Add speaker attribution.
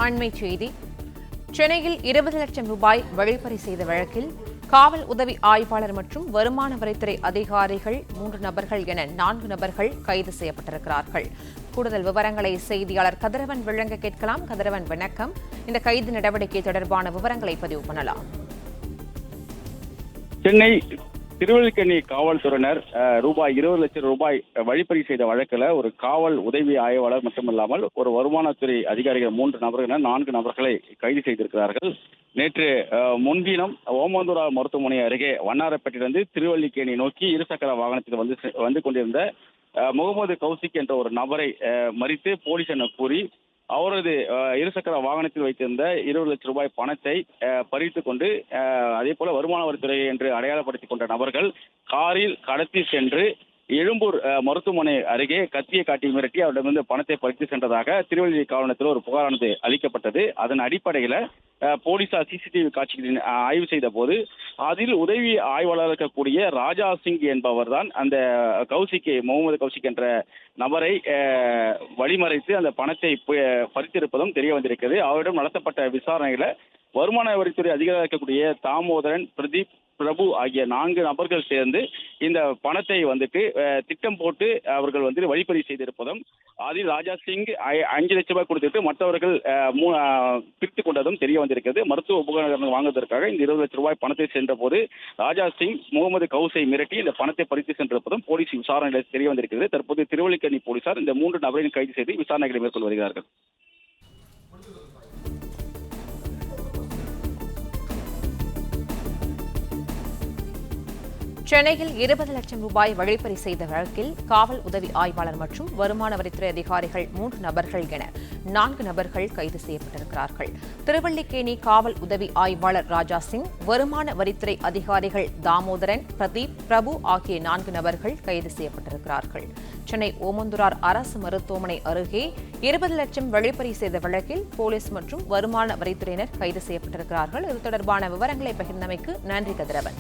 Speaker 1: அண்மை செய்தி. சென்னையில் 20 லட்சம் ரூபாய் வழிப்பறி செய்த வழக்கில் காவல் உதவி ஆய்வாளர் மற்றும் வருமான வரித்துறை அதிகாரிகள் 3 நபர்கள் என 4 நபர்கள் கைது செய்யப்பட்டிருக்கிறார்கள். கூடுதல் விவரங்களை செய்தியாளர் கதிரவன் வழங்க கேட்கலாம். கதிரவன், வணக்கம். இந்த கைது நடவடிக்கை தொடர்பான விவரங்களை பதிவு பண்ணலாம்.
Speaker 2: சென்னை திருவல்லிக்கேணி காவல்துறையினர் ரூபாய் 20 லட்சம் ரூபாய் வழிப்பறி செய்த வழக்கில் ஒரு காவல் உதவி ஆய்வாளர் மட்டுமல்லாமல் ஒரு வருமானத்துறை அதிகாரிகள் 3 நபர்கள் என 4 நபர்களை கைது செய்திருக்கிறார்கள். நேற்று முன்தினம் ஓமந்தூரார் மருத்துவமனை அருகே வண்ணாரப்பேட்டையிலிருந்து திருவல்லிக்கேணி நோக்கி இருசக்கர வாகனத்தில் வந்து கொண்டிருந்த முகமது கௌசிக் என்ற ஒரு நபரை மறித்து போலீஸ் என கூறி அவரது இருசக்கர வாகனத்தில் வைத்திருந்த 20 லட்சம் ரூபாய் பணத்தை பறித்துக் கொண்டு அதே போல வருமான வரித்துறை என்று அடையாளப்படுத்திக் கொண்ட நபர்கள் காரில் கடத்தி சென்று எழும்பூர் மருத்துவமனை அருகே கத்தியை காட்டி மிரட்டி அவரிடமிருந்து பணத்தை பறித்து சென்றதாக திருவள்ளுவர் காவல் ஒரு புகாரானது அளிக்கப்பட்டது. அதன் அடிப்படையில் போலீசார் சிசிடிவி காட்சிகளின் ஆய்வு செய்த போது அதில் உதவி ஆய்வாளர் இருக்கக்கூடிய ராஜா சிங் என்பவர் தான் அந்த முகமது கௌசிக் என்ற நபரை வழிமறைத்து அந்த பணத்தை பறித்திருப்பதும் தெரிய வந்திருக்கிறது. அவரிடம் நடத்தப்பட்ட விசாரணையில வருமான வரித்துறை அதிகாரியாக இருக்கக்கூடிய தாமோதரன், பிரதீப், பிரபு ஆகிய 4 நபர்கள் சேர்ந்து இந்த பணத்தை திட்டம் போட்டு அவர்கள் வழிப்பறி செய்திருப்பதும், அதில் ராஜா சிங் 5 லட்சம் ரூபாய் கொடுத்துட்டு மற்றவர்கள் பிரித்துக் கொண்டதும் தெரிய வந்திருக்கிறது. மருத்துவ உபகரணங்கள் வாங்குவதற்காக இந்த 20 லட்சம் ரூபாய் பணத்தை சென்ற போது ராஜா சிங் முகமது கௌசை மிரட்டி இந்த பணத்தை பறித்து சென்றிருப்பதும் போலீஸ் விசாரணையில் தெரிய வந்திருக்கிறது. தற்போது திருவல்லிக்கேணி போலீசார் இந்த 3 நபரையும் கைது செய்து விசாரணைகளை மேற்கொண்டு வருகிறார்கள்.
Speaker 1: சென்னையில் 20 லட்சம் ரூபாய் வழிப்பறி செய்த வழக்கில் காவல் உதவி ஆய்வாளர் மற்றும் வருமான வரித்துறை அதிகாரிகள் 3 நபர்கள் என 4 நபர்கள் கைது செய்யப்பட்டிருக்கிறார்கள். திருவல்லிக்கேணி காவல் உதவி ஆய்வாளர் ராஜா சிங், வருமான வரித்துறை அதிகாரிகள் தாமோதரன், பிரதீப், பிரபு ஆகிய 4 நபர்கள் கைது செய்யப்பட்டிருக்கிறார்கள். சென்னை ஓமந்தூரார் அரசு மருத்துவமனை அருகே 20 லட்சம் வழிப்பறி செய்த வழக்கில் போலீஸ் மற்றும் வருமான வரித்துறையினர் கைது செய்யப்பட்டிருக்கிறார்கள். இது தொடர்பான விவரங்களை பகிர்ந்தமைக்கு நன்றி கதிரவன்.